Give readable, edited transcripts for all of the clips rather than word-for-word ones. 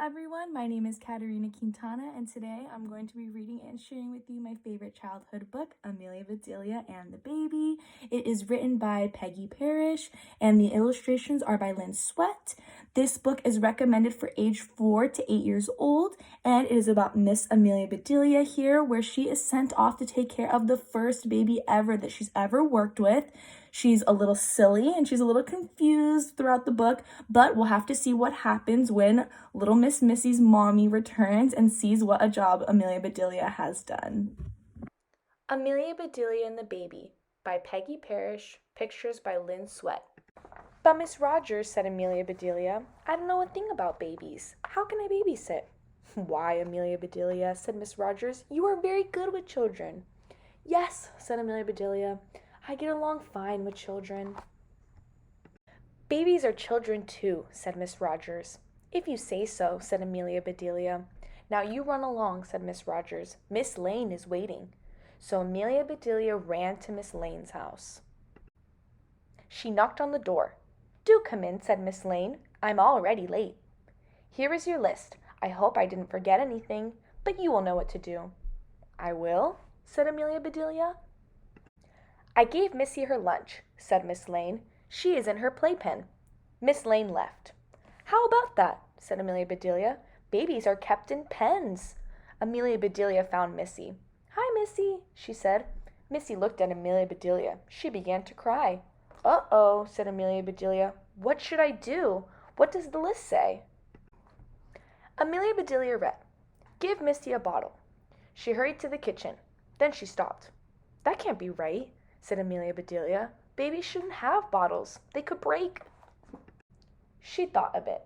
everyone, my name is Katerina Quintana, and today I'm going to be reading and sharing with you my favorite childhood book, Amelia Bedelia and the Baby. It is written by Peggy Parrish, and the illustrations are by Lynn Sweat. This book is recommended for age 4 to 8 years old, and it is about Miss Amelia Bedelia here, where she is sent off to take care of the first baby ever that she's ever worked with. She's a little silly and she's a little confused throughout the book, but we'll have to see what happens when little Miss Missy's mommy returns and sees what a job Amelia Bedelia has done. Amelia Bedelia and the Baby by Peggy Parrish, pictures by Lynn Sweat. But Miss Rogers, said Amelia Bedelia, I don't know a thing about babies. How can I babysit? Why, Amelia Bedelia, said Miss Rogers, you are very good with children. Yes, said Amelia Bedelia, I get along fine with children. Babies are children too, said Miss Rogers. If you say so, said Amelia Bedelia. Now you run along, said Miss Rogers. Miss Lane is waiting. So Amelia Bedelia ran to Miss Lane's house. She knocked on the door. Do come in, said Miss Lane. I'm already late. Here is your list. I hope I didn't forget anything, but you will know what to do. I will, said Amelia Bedelia. I gave Missy her lunch, said Miss Lane. She is in her playpen. Miss Lane left. How about that, said Amelia Bedelia. Babies are kept in pens. Amelia Bedelia found Missy. Hi, Missy, she said. Missy looked at Amelia Bedelia. She began to cry. Uh-oh, said Amelia Bedelia. What should I do? What does the list say? Amelia Bedelia read, Give Missy a bottle. She hurried to the kitchen. Then she stopped. That can't be right, said Amelia Bedelia. Babies shouldn't have bottles. They could break. She thought a bit.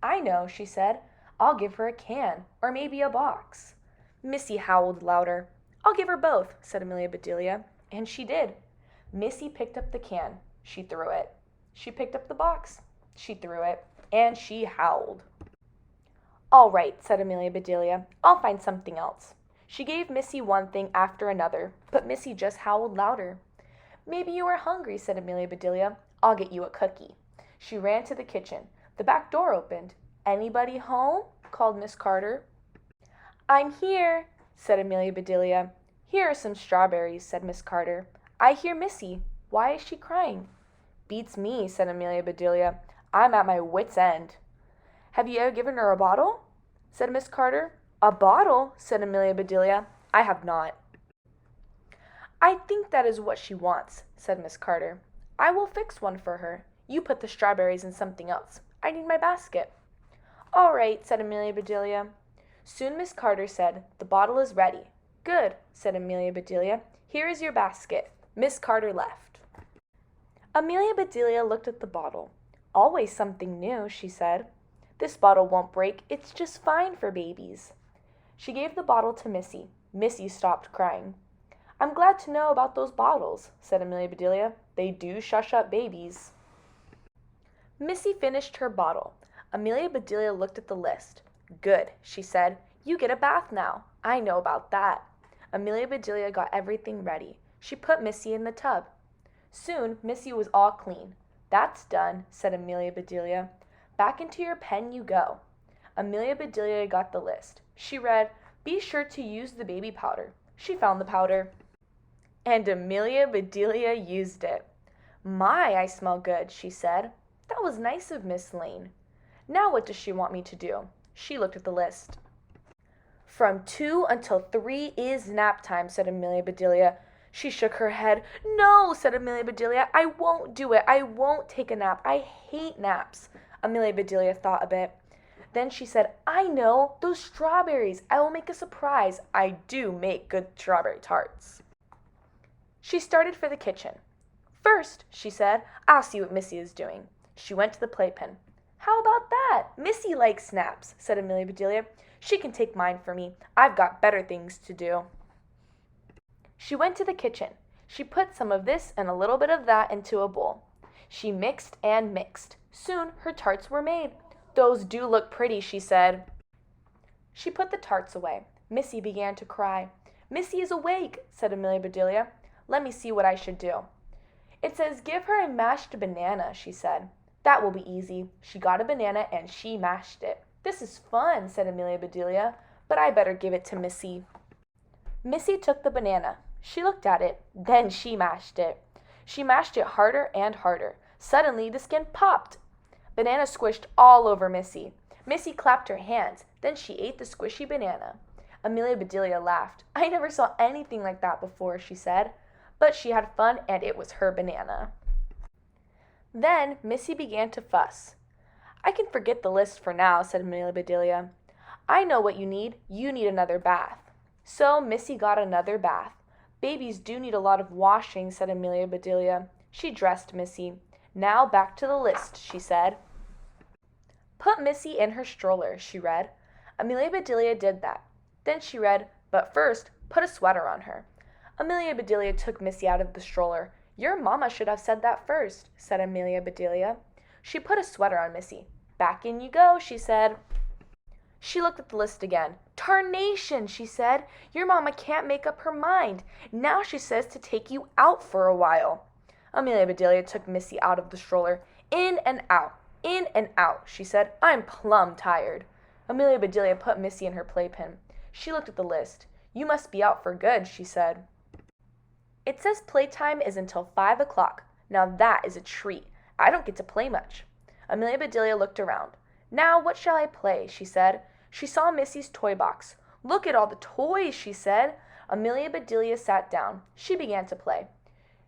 I know, she said. I'll give her a can, or maybe a box. Missy howled louder. I'll give her both, said Amelia Bedelia, and she did. Missy picked up the can. She threw it. She picked up the box. She threw it, and she howled. All right, said Amelia Bedelia. I'll find something else. She gave Missy one thing after another, but Missy just howled louder. Maybe you are hungry, said Amelia Bedelia. I'll get you a cookie. She ran to the kitchen. The back door opened. Anybody home? Called Miss Carter. I'm here, said Amelia Bedelia. Here are some strawberries, said Miss Carter. I hear Missy. Why is she crying? Beats me, said Amelia Bedelia. I'm at my wit's end. Have you ever given her a bottle? Said Miss Carter. A bottle, said Amelia Bedelia. I have not. I think that is what she wants, said Miss Carter. I will fix one for her. You put the strawberries in something else. I need my basket. All right, said Amelia Bedelia. Soon Miss Carter said, The bottle is ready. Good, said Amelia Bedelia. Here is your basket. Miss Carter left. Amelia Bedelia looked at the bottle. Always something new, she said. This bottle won't break. It's just fine for babies. She gave the bottle to Missy. Missy stopped crying. I'm glad to know about those bottles, said Amelia Bedelia. They do shush up babies. Missy finished her bottle. Amelia Bedelia looked at the list. Good, she said. You get a bath now. I know about that. Amelia Bedelia got everything ready. She put Missy in the tub. Soon, Missy was all clean. That's done, said Amelia Bedelia. Back into your pen you go. Amelia Bedelia got the list. She read, Be sure to use the baby powder. She found the powder. And Amelia Bedelia used it. My, I smell good, she said. That was nice of Miss Lane. Now what does she want me to do? She looked at the list. From 2 until 3 is nap time, said Amelia Bedelia. She shook her head. No, said Amelia Bedelia. I won't do it. I won't take a nap. I hate naps. Amelia Bedelia thought a bit. Then she said, I know, those strawberries. I will make a surprise. I do make good strawberry tarts. She started for the kitchen. First, she said, I'll see what Missy is doing. She went to the playpen. How about that? Missy likes snaps, said Amelia Bedelia. She can take mine for me. I've got better things to do. She went to the kitchen. She put some of this and a little bit of that into a bowl. She mixed and mixed. Soon her tarts were made. Those do look pretty, she said. She put the tarts away. Missy began to cry. Missy is awake, said Amelia Bedelia. Let me see what I should do. It says give her a mashed banana, she said. That will be easy. She got a banana and she mashed it. "This is fun," said Amelia Bedelia, "but I better give it to Missy." Missy took the banana. She looked at it. Then she mashed it. She mashed it harder and harder. Suddenly the skin popped. Banana squished all over Missy. Missy clapped her hands. Then she ate the squishy banana. Amelia Bedelia laughed. "I never saw anything like that before," she said. But she had fun, and it was her banana. Then Missy began to fuss. "I can forget the list for now," said Amelia Bedelia. "I know what you need. You need another bath." So Missy got another bath. "Babies do need a lot of washing," said Amelia Bedelia. She dressed Missy. "Now back to the list," she said. "Put Missy in her stroller," she read. Amelia Bedelia did that. Then she read, "But first, put a sweater on her." Amelia Bedelia took Missy out of the stroller. "Your mama should have said that first," said Amelia Bedelia. She put a sweater on Missy. "Back in you go," she said. She looked at the list again. "Tarnation," she said. "Your mama can't make up her mind. Now she says to take you out for a while." Amelia Bedelia took Missy out of the stroller. In and out," she said. "I'm plumb tired." Amelia Bedelia put Missy in her playpen. She looked at the list. "You must be out for good," she said. "It says playtime is until 5 o'clock. Now that is a treat. I don't get to play much." Amelia Bedelia looked around. "Now what shall I play?" she said. She saw Missy's toy box. "Look at all the toys," she said. Amelia Bedelia sat down. She began to play.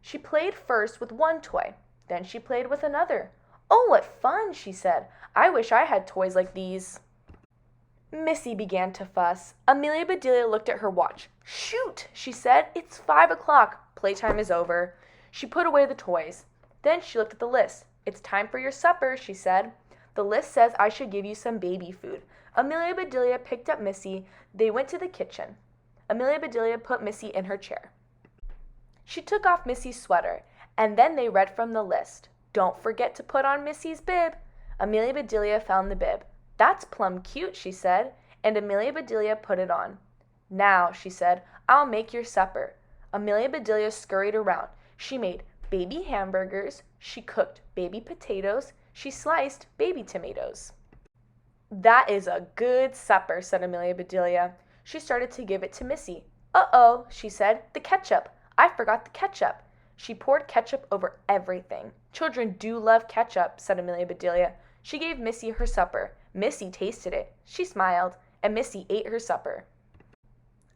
She played first with one toy. Then she played with another. "Oh, what fun," she said. "I wish I had toys like these." Missy began to fuss. Amelia Bedelia looked at her watch. "Shoot," she said. "It's 5 o'clock. Playtime is over." She put away the toys. Then she looked at the list. "It's time for your supper," she said. "The list says I should give you some baby food." Amelia Bedelia picked up Missy. They went to the kitchen. Amelia Bedelia put Missy in her chair. She took off Missy's sweater, and then they read from the list. "Don't forget to put on Missy's bib." Amelia Bedelia found the bib. "That's plumb cute," she said, and Amelia Bedelia put it on. "Now," she said, "I'll make your supper." Amelia Bedelia scurried around. She made baby hamburgers. She cooked baby potatoes. She sliced baby tomatoes. "That is a good supper," said Amelia Bedelia. She started to give it to Missy. "Uh-oh," she said, "the ketchup. I forgot the ketchup." She poured ketchup over everything. "Children do love ketchup," said Amelia Bedelia. She gave Missy her supper. Missy tasted it. She smiled, and Missy ate her supper.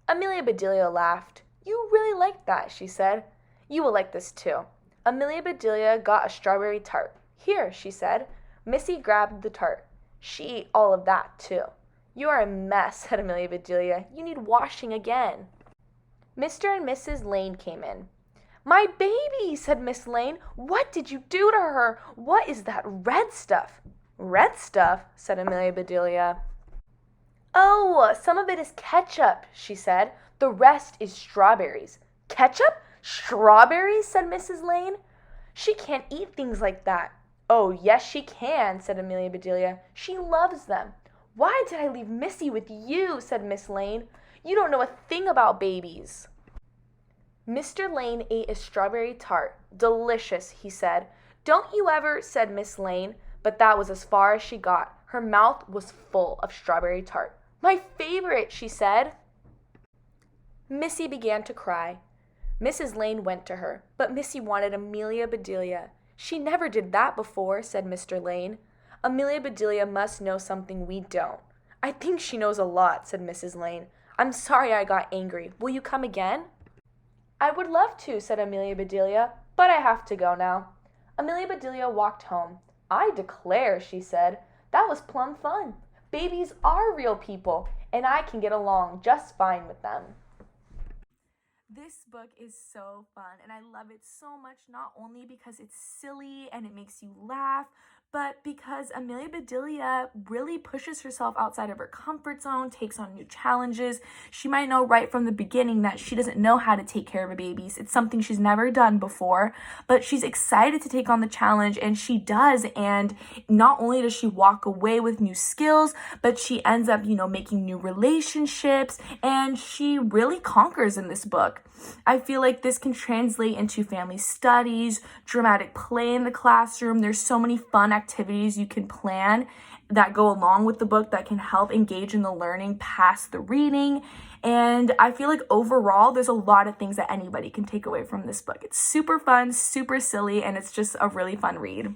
Amelia Bedelia laughed. "You really liked that," she said. "You will like this too." Amelia Bedelia got a strawberry tart. "Here," she said. Missy grabbed the tart. She ate all of that too. "You are a mess," said Amelia Bedelia. "You need washing again." Mr. and Mrs. Lane came in. "My baby," said Miss Lane. "What did you do to her? What is that red stuff?" "Red stuff?" said Amelia Bedelia. "Oh, some of it is ketchup," she said. "The rest is strawberries." "Ketchup? Strawberries?" said Mrs. Lane. "She can't eat things like that." "Oh, yes, she can," said Amelia Bedelia. "She loves them." "Why did I leave Missy with you?" said Miss Lane. "You don't know a thing about babies." Mr. Lane ate a strawberry tart. "Delicious," he said. "Don't you ever," said Miss Lane, but that was as far as she got. Her mouth was full of strawberry tart. "My favorite," she said. Missy began to cry. Mrs. Lane went to her, but Missy wanted Amelia Bedelia. "She never did that before," said Mr. Lane. "Amelia Bedelia must know something we don't." "I think she knows a lot," said Mrs. Lane. "I'm sorry I got angry. Will you come again?" "I would love to," said Amelia Bedelia, "but I have to go now." Amelia Bedelia walked home. "I declare," she said, "that was plumb fun. Babies are real people, and I can get along just fine with them." This book is so fun, and I love it so much, not only because it's silly and it makes you laugh, but because Amelia Bedelia really pushes herself outside of her comfort zone, takes on new challenges. She might know right from the beginning that she doesn't know how to take care of a baby. It's something she's never done before, but she's excited to take on the challenge, and she does. And not only does she walk away with new skills, but she ends up, making new relationships, and she really conquers in this book. I feel like this can translate into family studies, dramatic play in the classroom. There's so many fun activities you can plan, that go along with the book that can help engage in the learning past the reading. And I feel like overall, there's a lot of things that anybody can take away from this book. It's super fun, super silly, and it's just a really fun read.